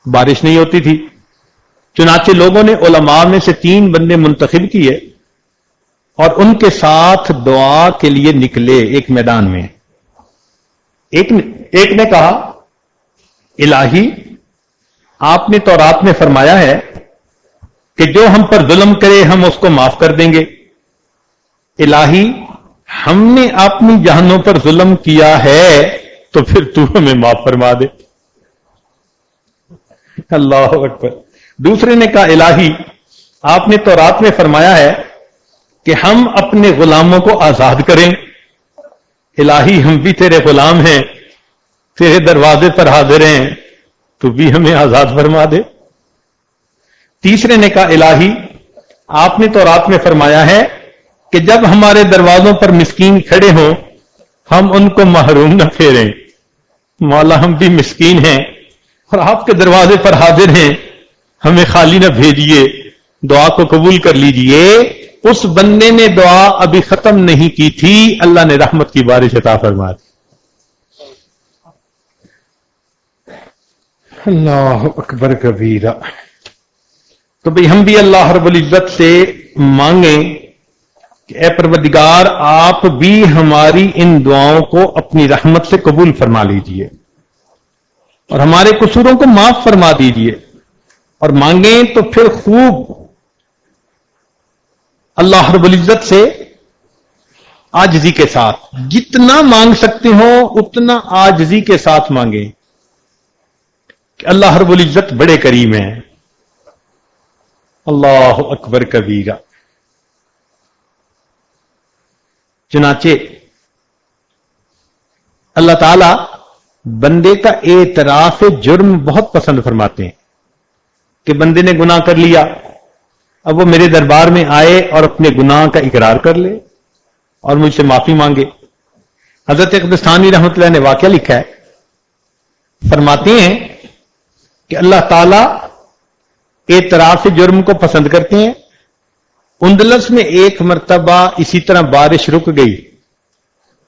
بارش نہیں ہوتی تھی، چنانچہ لوگوں نے علماء میں سے 3 بندے منتخب کیے اور ان کے ساتھ دعا کے لیے نکلے ایک میدان میں۔ ایک نے کہا الہی آپ نے تورات میں فرمایا ہے کہ جو ہم پر ظلم کرے ہم اس کو معاف کر دیں گے، الہی ہم نے اپنی جہانوں پر ظلم کیا ہے تو پھر تو ہمیں معاف فرما دے۔ اللہ اکبر۔ دوسرے نے کہا الہی آپ نے تورات میں فرمایا ہے کہ ہم اپنے غلاموں کو آزاد کریں، الہی ہم بھی تیرے غلام ہیں، تیرے دروازے پر حاضر ہیں، تو بھی ہمیں آزاد فرما دے۔ تیسرے نے کہا الہی آپ نے تورات میں فرمایا ہے کہ جب ہمارے دروازوں پر مسکین کھڑے ہوں ہم ان کو محروم نہ پھیریں، مولا ہم بھی مسکین ہیں اور آپ کے دروازے پر حاضر ہیں، ہمیں خالی نہ بھیجیے، دعا کو قبول کر لیجئے۔ اس بندے نے دعا ابھی ختم نہیں کی تھی، اللہ نے رحمت کی بارش عطا فرما دی۔ اللہ اکبر کبیرہ۔ تو بھئی ہم بھی اللہ رب العزت سے مانگیں کہ اے پروردگار آپ بھی ہماری ان دعاؤں کو اپنی رحمت سے قبول فرما لیجئے اور ہمارے قصوروں کو معاف فرما دیجئے، اور مانگیں تو پھر خوب اللہ رب العزت سے عاجزی کے ساتھ، جتنا مانگ سکتے ہو اتنا عاجزی کے ساتھ مانگیں کہ اللہ رب العزت بڑے کریم ہیں۔ اللہ اکبر کبیرہ۔ چنانچہ اللہ تعالی بندے کا اعتراف جرم بہت پسند فرماتے ہیں کہ بندے نے گناہ کر لیا، اب وہ میرے دربار میں آئے اور اپنے گناہ کا اقرار کر لے اور مجھ سے معافی مانگے۔ حضرت اقدسانی رحمۃ اللہ نے واقعہ لکھا ہے، فرماتے ہیں کہ اللہ تعالی اعتراف جرم کو پسند کرتے ہیں۔ اندلس میں ایک مرتبہ اسی طرح بارش رک گئی،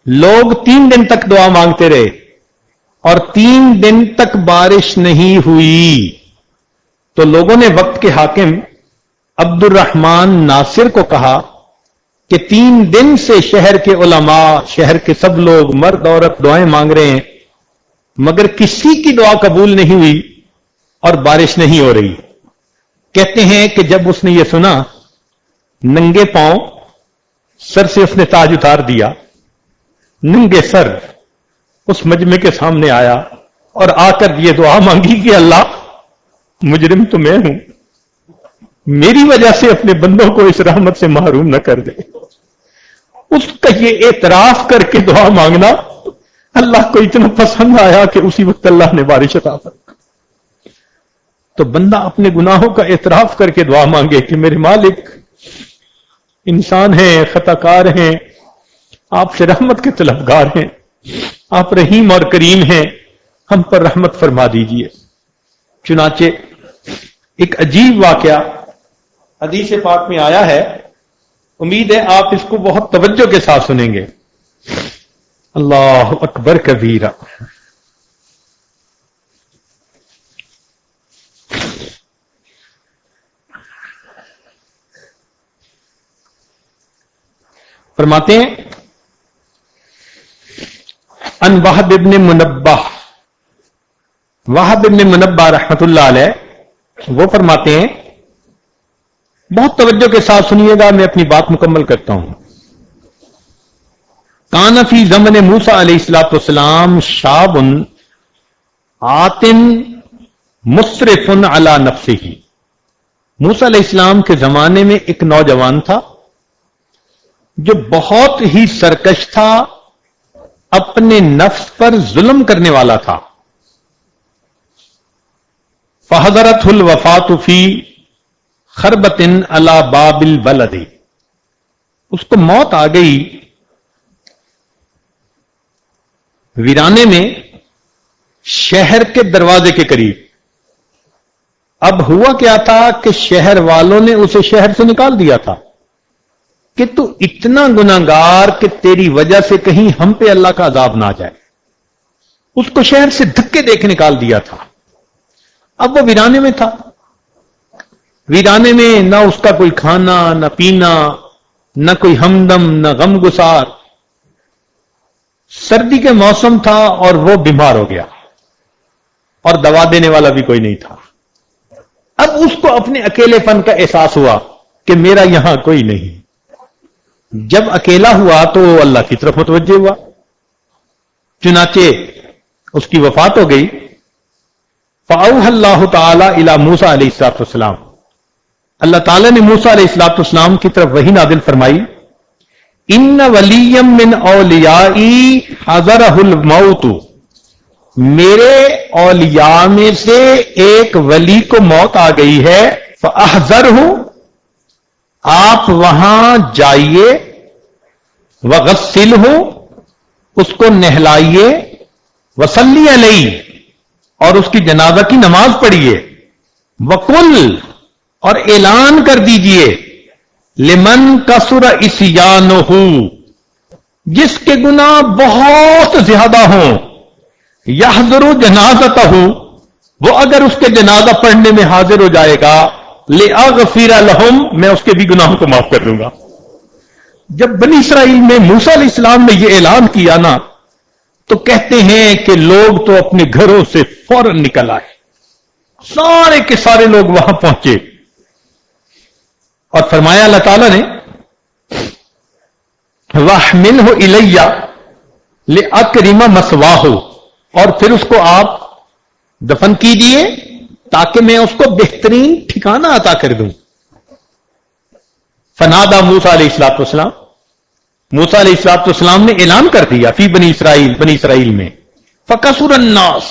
لوگ 3 دن تک دعا مانگتے رہے اور 3 دن تک بارش نہیں ہوئی، تو لوگوں نے وقت کے حاکم عبد الرحمن ناصر کو کہا کہ 3 دن سے شہر کے علماء، شہر کے سب لوگ مرد عورت دعائیں مانگ رہے ہیں، مگر کسی کی دعا قبول نہیں ہوئی اور بارش نہیں ہو رہی۔ کہتے ہیں کہ جب اس نے یہ سنا، ننگے پاؤں سر سے اس نے تاج اتار دیا، ننگے سر اس مجمع کے سامنے آیا اور آ کر یہ دعا مانگی کہ اللہ، مجرم تو میں ہوں، میری وجہ سے اپنے بندوں کو اس رحمت سے محروم نہ کر دے۔ اس کا یہ اعتراف کر کے دعا مانگنا اللہ کو اتنا پسند آیا کہ اسی وقت اللہ نے بارش عطا فرمائی۔ تو بندہ اپنے گناہوں کا اعتراف کر کے دعا مانگے کہ میرے مالک، انسان ہیں، خطا کار ہیں، آپ سے رحمت کے طلبگار ہیں، آپ رحیم اور کریم ہیں، ہم پر رحمت فرما دیجئے۔ چنانچہ ایک عجیب واقعہ حدیث پاک میں آیا ہے، امید ہے آپ اس کو بہت توجہ کے ساتھ سنیں گے۔ اللہ اکبر کبیرہ۔ فرماتے ہیں ان وہب ابن منبہ، وہب ابن منبہ رحمت اللہ علیہ وہ فرماتے ہیں، بہت توجہ کے ساتھ سنیے گا، میں اپنی بات مکمل کرتا ہوں۔ کان فی زمن موسیٰ علیہ الصلوۃ والسلام شاب آتن مسرف علی نفسہ، موسیٰ علیہ السلام کے زمانے میں ایک نوجوان تھا جو بہت ہی سرکش تھا، اپنے نفس پر ظلم کرنے والا تھا۔ فحضرتہ الوفاۃ فی خربۃ علی باب البلد، اس کو موت آ گئی ویرانے میں شہر کے دروازے کے قریب۔ اب ہوا کیا تھا کہ شہر والوں نے اسے شہر سے نکال دیا تھا کہ تو اتنا گناہگار کہ تیری وجہ سے کہیں ہم پہ اللہ کا عذاب نہ آ جائے۔ اس کو شہر سے دھکے دے کے نکال دیا تھا۔ اب وہ ویرانے میں تھا، ویرانے میں نہ اس کا کوئی کھانا نہ پینا، نہ کوئی ہمدم نہ غم گسار۔ سردی کے موسم تھا اور وہ بیمار ہو گیا اور دوا دینے والا بھی کوئی نہیں تھا۔ اب اس کو اپنے اکیلے پن کا احساس ہوا کہ میرا یہاں کوئی نہیں۔ جب اکیلا ہوا تو وہ اللہ کی طرف متوجہ ہوا، چنانچہ اس کی وفات ہو گئی۔ فأوحى اللہ تعالی الی موسیٰ علیہ السلام، اللہ تعالی نے موسیٰ علیہ السلام کی طرف وحی نازل فرمائی، ان ولیا من اولیائی حضرہ الموت، میرے اولیاء میں سے ایک ولی کو موت آ گئی ہے، فاحذرہ، آپ وہاں جائیے، وغسلہ، اس کو نہلائیے، وصلی علیہ، اور اس کی جنازہ کی نماز پڑھیے، وقل، اور اعلان کر دیجئے، لمن کثر عصیانہ، جس کے گناہ بہت زیادہ ہوں، یحضر جنازتہ، وہ اگر اس کے جنازہ پڑھنے میں حاضر ہو جائے گا، لأغفر لہم، میں اس کے بھی گناہوں کو معاف کر دوں گا۔ جب بنی اسرائیل میں موسیٰ علیہ السلام نے یہ اعلان کیا نا، تو کہتے ہیں کہ لوگ تو اپنے گھروں سے فوراً نکل آئے، سارے کے سارے لوگ وہاں پہنچے، اور فرمایا اللہ تعالیٰ نے، وَاحْمِلْهُ إِلَيَّ لِأَكْرِمَ مَثْوَاهُ، اور پھر اس کو آپ دفن کیجئے تاکہ میں اس کو بہترین ٹھکانہ عطا کر دوں۔ فنادى موسیٰ علیہ السلام، موسیٰ علیہ السلام نے اعلان کر دیا، فی بنی اسرائیل، بنی اسرائیل میں، فکثر الناس،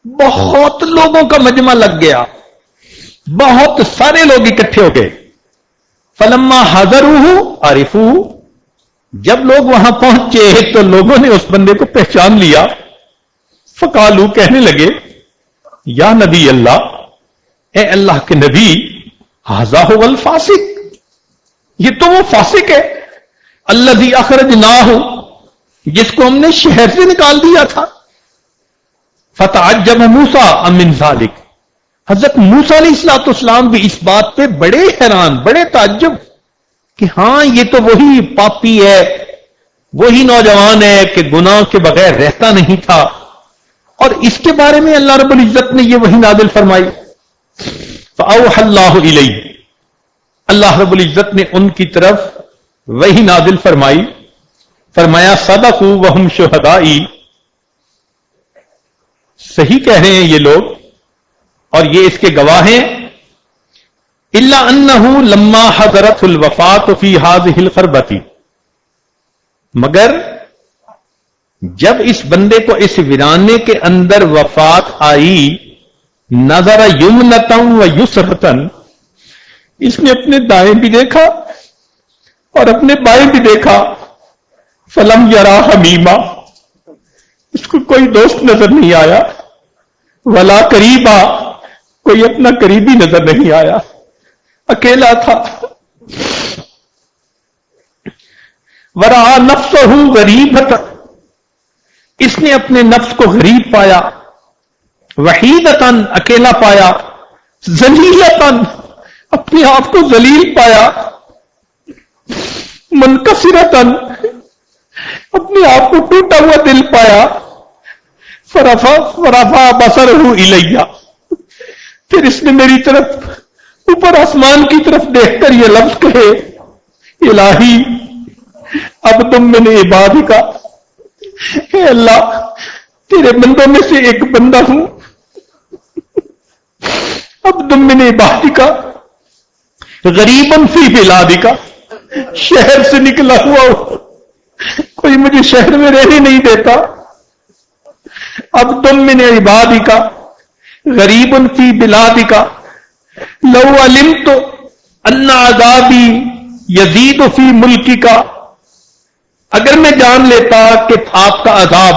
بہت لوگوں کا مجمع لگ گیا، بہت سارے لوگ اکٹھے ہو گئے۔ فلما حضروہ عرفوہ، جب لوگ وہاں پہنچے تو لوگوں نے اس بندے کو پہچان لیا. فقالو کہنے لگے یا نبی اللہ، اے اللہ کے نبی، ھذا ھو الفاسق، یہ تو وہ فاسق ہے، الذی اخرجناہ، جس کو ہم نے شہر سے نکال دیا تھا. فتعجب موسیٰ من ذلک، حضرت موسیٰ علیہ السلام بھی اس بات پہ بڑے حیران، بڑے تعجب کہ ہاں یہ تو وہی پاپی ہے، وہی نوجوان ہے کہ گناہ کے بغیر رہتا نہیں تھا، اور اس کے بارے میں اللہ رب العزت نے یہ وحی نازل فرمائی. فاوحى اللہ الیہ، اللہ رب العزت نے ان کی طرف وحی نازل فرمائی. فرمایا صدقوا وہم شہدائی، صحیح کہہ رہے ہیں یہ لوگ اور یہ اس کے گواہ ہیں. الا انہ لما حضرت الوفات فی هذه القربۃ، مگر جب اس بندے کو اس ویرانے کے اندر وفات آئی، نظر یمنۃ و یسرۃ، اس نے اپنے دائیں بھی دیکھا اور اپنے بائیں بھی دیکھا. فلم یرا حمیما، اس کو کوئی دوست نظر نہیں آیا. ولا قریبا، کوئی اپنا قریبی نظر نہیں آیا، اکیلا تھا. ورا نفسہ غریبۃ، اس نے اپنے نفس کو غریب پایا. وحیدتاً، اکیلا پایا. ذلیلتاً، اپنے آپ کو ذلیل پایا. منکسرتاً، اپنے آپ کو ٹوٹا ہوا دل پایا. فرفع بصرہ الیہ، پھر اس نے میری طرف اوپر آسمان کی طرف دیکھ کر یہ لفظ کہے الہی اب تم من عبادک، اے اللہ تیرے بندوں میں سے ایک بندہ ہوں. اب تم من عبادک غریبا فی بلادک، شہر سے نکلا ہوا ہوں، کوئی مجھے شہر میں رہنے نہیں دیتا. اب تم من عبادک غریب فی بلادک، لو علمت ان عذابی یزید فی ملکک، اگر میں جان لیتا کہ آپ کا عذاب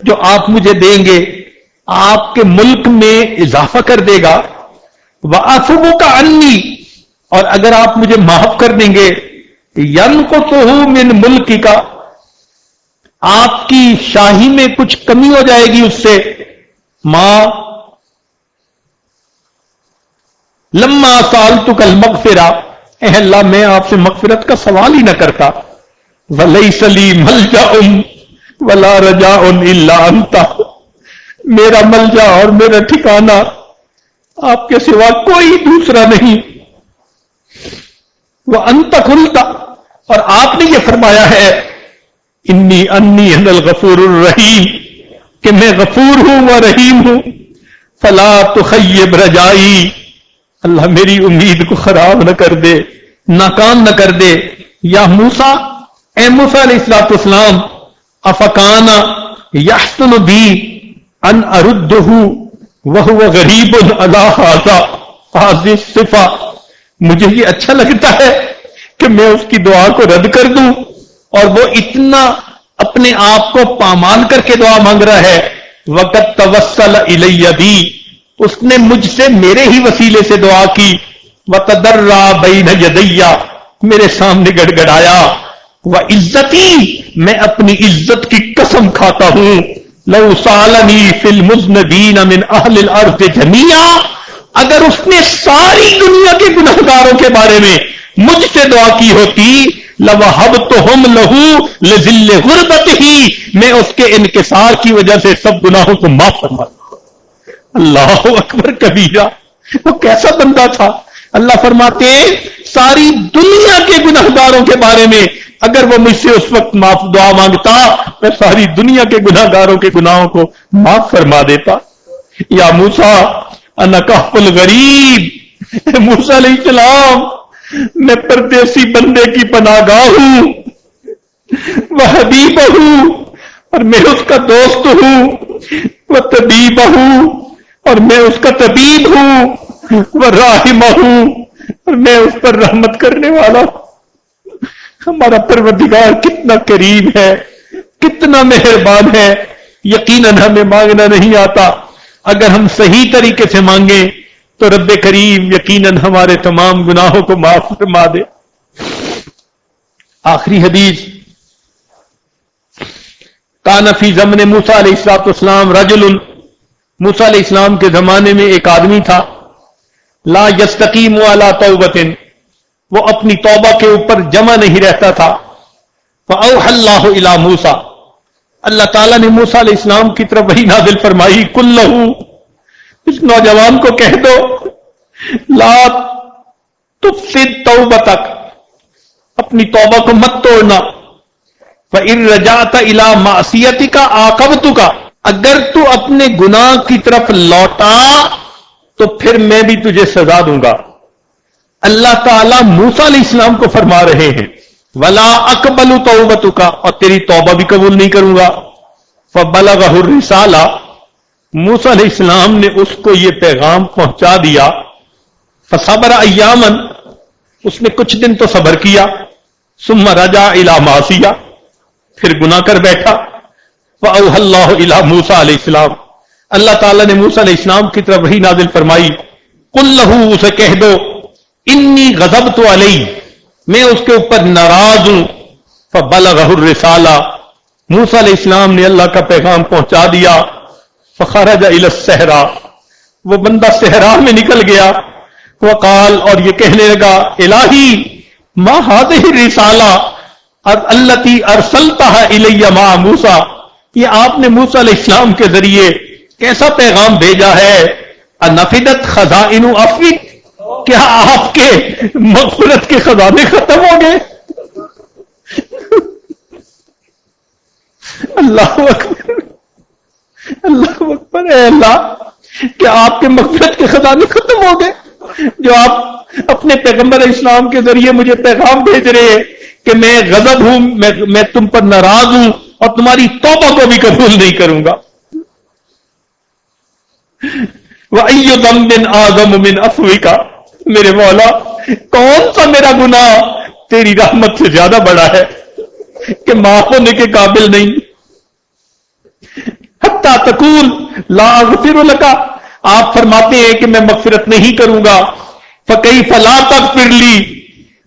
جو آپ مجھے دیں گے آپ کے ملک میں اضافہ کر دے گا. وَعَفُوَكَ عَنِّي، اور اگر آپ مجھے معاف کر دیں گے، يَنْقُصُهُ مِنْ مُلْكِكَ، آپ کی شاہی میں کچھ کمی ہو جائے گی اس سے. ماں لما سألتك المغفرہ، اے اللہ میں آپ سے مغفرت کا سوال ہی نہ کرتا. وَلَيْسَ لِي مَلْجَأٌ وَلَا رَجَاءٌ إِلَّا أَنْتَ، میرا ملجا اور میرا ٹھکانہ آپ کے سوا کوئی دوسرا نہیں. وَأَنْتَ قُلْتَ، اور آپ نے یہ فرمایا ہے انی انا الغفور الرحیم، کہ میں غفور ہوں و رحیم ہوں. فلا تخیب رجائی، اللہ میری امید کو خراب نہ کر دے، ناکام نہ کر دے. یا موسیٰ، اے موسیٰ علیہ السلام، افکانا یحسن بی ان اردہ وہو غریب علی ھذا الصفہ، مجھے یہ اچھا لگتا ہے کہ میں اس کی دعا کو رد کر دوں اور وہ اتنا اپنے آپ کو پامال کر کے دعا مانگ رہا ہے. وقت توسل الی بی، اس نے مجھ سے میرے ہی وسیلے سے دعا کی. وتضرع بین یدی، میرے سامنے گڑ گڑایا. وعزتی، میں اپنی عزت کی قسم کھاتا ہوں. لو سالنی فی المذنبین من اہل الارض جمیعا، اگر اس نے ساری دنیا کے گنہگاروں کے بارے میں مجھ سے دعا کی ہوتی، لوہبتہم لہو لذل غربتہ، میں اس کے انکسار کی وجہ سے سب گناہوں کو معاف فرماتا. اللہ اکبر کبیرہ، وہ کیسا بندہ تھا. اللہ فرماتے ہیں ساری دنیا کے گنہگاروں کے بارے میں اگر وہ مجھ سے اس وقت معاف دعا مانگتا، میں ساری دنیا کے گنہگاروں کے گناہوں کو معاف فرما دیتا. یا موسیٰ انا کہف الغریب، موسیٰ علیہ السلام میں پردیسی بندے کی پناہ گاہ ہوں. وہ حبیب ہوں، اور میں اس کا دوست ہوں. وہ طبیب ہوں، اور میں اس کا طبیب ہوں. وہ راحم ہوں، اور میں اس پر رحمت کرنے والا ہوں. ہمارا پروردگار کتنا کریم ہے، کتنا مہربان ہے. یقیناً ہمیں مانگنا نہیں آتا، اگر ہم صحیح طریقے سے مانگیں تو رب کریم یقیناً ہمارے تمام گناہوں کو معاف فرما دے. آخری حدیث، کان فی زمن موسیٰ علیہ السلام رجل، موسیٰ علیہ السلام کے زمانے میں ایک آدمی تھا، لا یستقیم علی توبۃ، وہ اپنی توبہ کے اوپر جمع نہیں رہتا تھا. فاوحى اللہ الی موسیٰ، اللہ تعالیٰ نے موسیٰ علیہ السلام کی طرف وحی نازل فرمائی، قل لہ، اس نوجوان کو کہہ دو، لا تفسد توبتک، اپنی توبہ کو مت توڑنا. فَإِن رَجَعْتَ إِلَىٰ مَعْصِيَتِكَ عَاقَبْتُكَ، اگر تو اپنے گناہ کی طرف لوٹا تو پھر میں بھی تجھے سزا دوں گا. اللہ تعالیٰ موسیٰ علیہ السلام کو فرما رہے ہیں وَلَا أَقْبَلُ تَوْبَتُكَ، اور تیری توبہ بھی قبول نہیں کروں گا. فَبَلَغَهُ الرِّسَالَةَ، موسیٰ علیہ السلام نے اس کو یہ پیغام پہنچا دیا. فَصَبَرَ أَيَّامًا، اس نے کچھ دن تو صبر کیا. ثُمَّ رَجَعَ إِلَىٰ مَعْصِيَةٍ، پھر گناہ کر بیٹھا. فَأَوْحَى اللَّهُ إِلَىٰ موسیٰ علیہ السلام، اللہ تعالیٰ نے موسیٰ علیہ السلام کی طرف وحی نازل فرمائی، قُل لَّهُ، اسے کہہ دو، انی غضبت علیہ، میں اس کے اوپر ناراض ہوں. فبلغہ الرسالہ، موسیٰ علیہ السلام نے اللہ کا پیغام پہنچا دیا. فخرج الی الصحراء، وہ بندہ صحرا میں نکل گیا. وقال، اور یہ کہنے لگا، الہی ما ہذہ الرسالہ التی ارسلتھا الی مع موسیٰ، یہ آپ نے موسیٰ علیہ السلام کے ذریعے کیسا پیغام بھیجا ہے. انفدت خزائن عفوک، کیا آپ کے مغفرت کے خزانے ختم ہو گئے؟ اللہ اکبر، اللہ اکبر. اے اللہ، کیا آپ کے مغفرت کے خزانے ختم ہو گئے جو آپ اپنے پیغمبر اسلام کے ذریعے مجھے پیغام بھیج رہے ہیں کہ میں غضب ہوں، میں تم پر ناراض ہوں اور تمہاری توبہ کو بھی قبول نہیں کروں گا. وَأَيُّ ذَنبٍ أَعْظَمُ مِنْ عَفْوِكَ، میرے مولا، کون سا میرا گناہ تیری رحمت سے زیادہ بڑا ہے کہ معاف ہونے کے قابل نہیں. حتیٰ تقول لا اغفر لک، آپ فرماتے ہیں کہ میں مغفرت نہیں کروں گا. فکیف لا تغفر لی،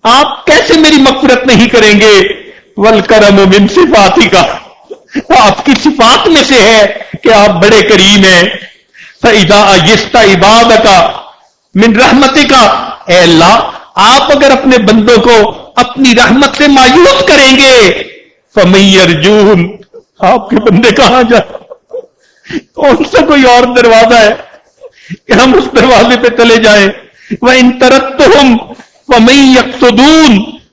آپ کیسے میری مغفرت نہیں کریں گے. والکرم من صفاتک، آپ کی صفات میں سے ہے کہ آپ بڑے کریم ہیں. فاذا ایست عبادک من رحمتک، اے اللہ، آپ اگر اپنے بندوں کو اپنی رحمت سے مایوس کریں گے، فمن یرجون، آپ کے بندے کہاں جائیں؟ کون سا کوئی اور دروازہ ہے کہ ہم اس دروازے پہ چلے جائیں؟ وَإِن تَرَدتُّهُمْ فَمَن يَقْصُدُونَ،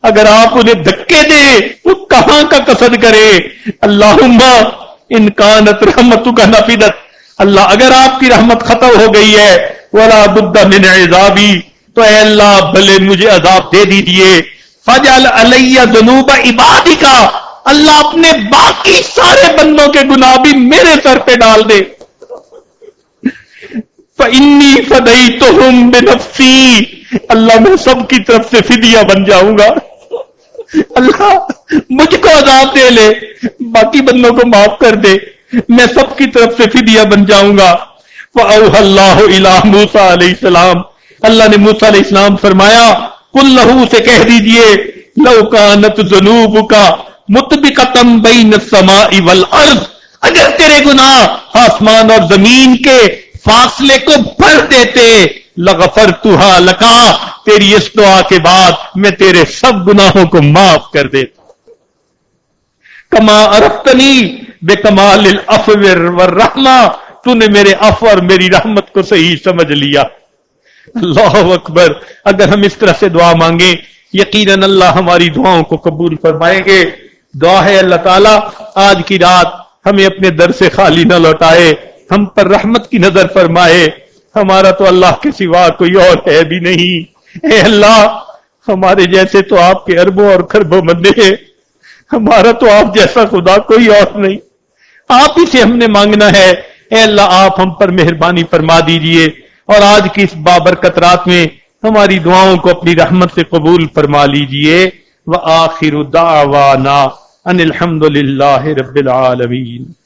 اگر آپ انہیں دھکے دیں وہ کہاں کا قصد کرے. اللہم ان کانت رحمتک نفدت، اللہ اگر آپ کی رحمت ختم ہو گئی ہے، وَلَا بُدَّ مِنْ عِذَابِي، تو اے اللہ بھلے مجھے عذاب دے دیجئے. فَجْعَلْ عَلَيَّ ذُنُوبَ عِبَادِكَ، اللہ اپنے باقی سارے بندوں کے گناہ بھی میرے سر پہ ڈال دے. فَإِنِّي فَدَيْتُهُمْ بِنَفْسِي، اللہ میں سب کی طرف سے فدیہ بن جاؤں گا. اللہ مجھ کو عذاب دے لے، باقی بندوں کو معاف کر دے، میں سب کی طرف سے فدیہ بن جاؤں گا. فَأَوْحَى اللَّهُ إِلَىٰ مُوسَىٰ علیہ السلام، اللہ نے موسیٰ علیہ السلام فرمایا، قُل لَّهُ، سے کہہ دیجئے، لَوْ كَانَتْ ذُنُوبُكَ مُطْبِقَةً بَيْنَ السَّمَاءِ وَالْأَرْضِ، اگر تیرے گناہ آسمان اور زمین کے فاصلے کو بھر دیتے، لَغَفَرْتُهَا لَكَ، تیری اس دعا کے بعد میں تیرے سب گناہوں کو معاف کر دیتا. کما عرفتنی بکمال العفو والرحمہ، تو نے میرے عفو اور میری رحمت کو صحیح سمجھ لیا. اللہ اکبر. اگر ہم اس طرح سے دعا مانگیں یقیناً اللہ ہماری دعاؤں کو قبول فرمائیں گے. دعا ہے اللہ تعالیٰ آج کی رات ہمیں اپنے در سے خالی نہ لوٹائے، ہم پر رحمت کی نظر فرمائے. ہمارا تو اللہ کے سوا کوئی اور ہے بھی نہیں. اے اللہ، ہمارے جیسے تو آپ کے اربوں اور خربوں بندے ہیں، ہمارا تو آپ جیسا خدا کوئی اور نہیں، آپ ہی سے ہم نے مانگنا ہے. اے اللہ، آپ ہم پر مہربانی فرما دیجئے اور آج کی اس بابرکت رات میں ہماری دعاؤں کو اپنی رحمت سے قبول فرما لیجئے. وآخر دعوانا ان الحمد للہ رب العالمین.